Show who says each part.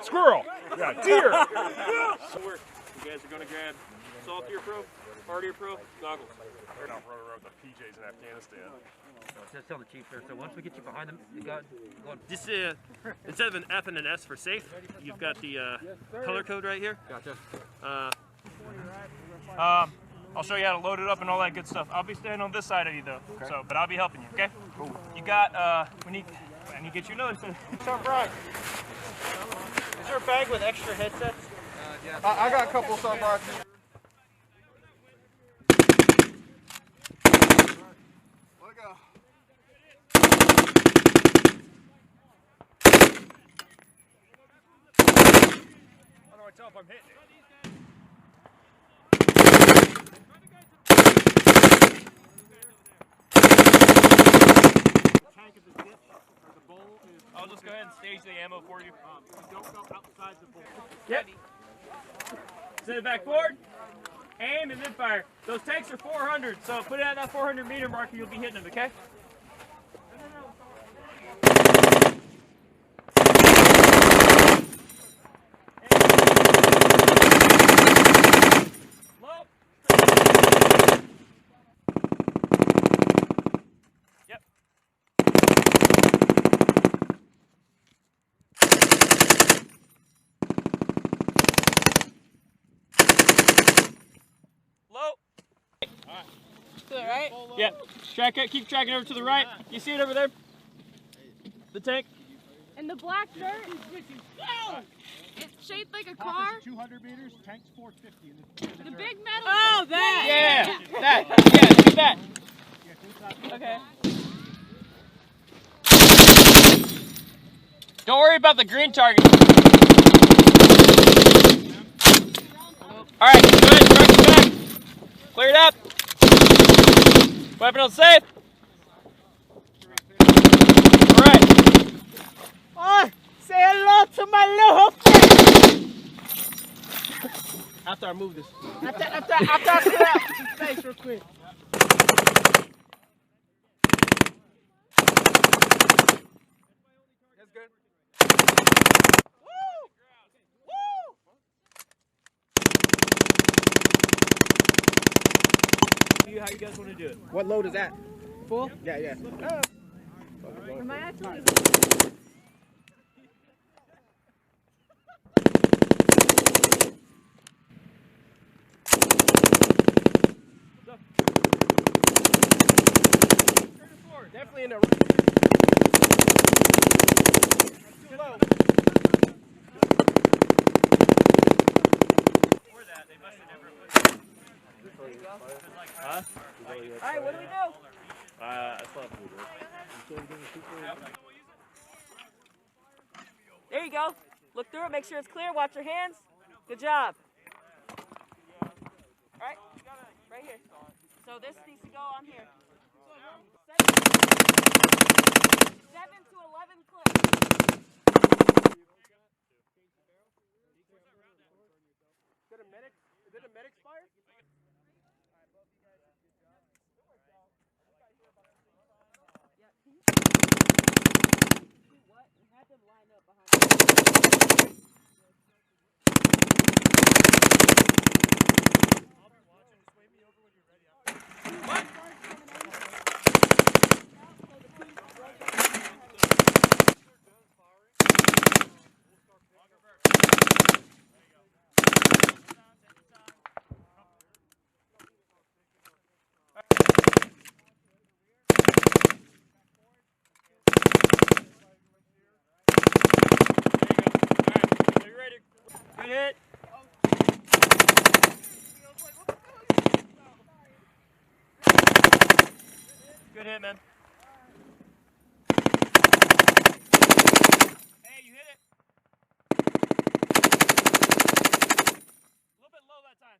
Speaker 1: Squirrel! Yeah, deer!
Speaker 2: So you guys are going to grab saltier pro, hardier pro, goggles.
Speaker 1: We're not running around with the PJs in Afghanistan.
Speaker 3: Just tell the chief there. So once we get you behind them, you got going.
Speaker 2: Just instead of an F and an S for safe, you've got the color code right here.
Speaker 3: Gotcha.
Speaker 4: I'll show you how to load it up and all that good stuff. I'll be standing on this side of you though, so but I'll be helping you. Okay? Cool. You got I need to get your notes. Start right. Is there a bag with extra headsets?
Speaker 5: Yeah. I got a couple of some rods. Let it go.
Speaker 1: How do I tell if I'm hitting it?
Speaker 4: I'll just go ahead and stage the ammo for you.
Speaker 2: Don't go outside the bowl.
Speaker 4: Yep. Send it back forward. Aim and then fire. Those tanks are 400, so put it at that 400 meter marker. You'll be hitting them. Okay?
Speaker 6: Right?
Speaker 4: Yeah. Track it. Keep tracking over to the right. You see it over there? The tank.
Speaker 6: And the black dirt is it's shaped like a car.
Speaker 7: 200 meters, tank's 450.
Speaker 6: The big metal.
Speaker 4: Oh, that. Yeah. That. Yeah. Do that. Okay. Don't worry about the green target. All right. Go ahead. Track it back. Clear it up. Weapon on safe. All right.
Speaker 8: Oh, say hello to my little friend.
Speaker 4: After I move this.
Speaker 8: After I clear out some space real quick.
Speaker 5: That's good.
Speaker 8: Woo! Woo!
Speaker 2: How you guys want to do it?
Speaker 5: What load is that?
Speaker 8: Full?
Speaker 5: Yeah, yeah.
Speaker 6: Am I actually?
Speaker 5: Definitely in the. Too low.
Speaker 4: Before that, they must have never put.
Speaker 2: Huh?
Speaker 8: Alright, what do we do?
Speaker 2: I still have to do it.
Speaker 8: There you go. Look through it, make sure it's clear, watch your hands. Good job. Alright, right here. So this needs to go on here. 7 to 11 clicks.
Speaker 5: Is it a medic fire?
Speaker 8: What? We had them line up behind us.
Speaker 4: Good hit. Good hit, man. Hey, you hit it. A little bit low that time.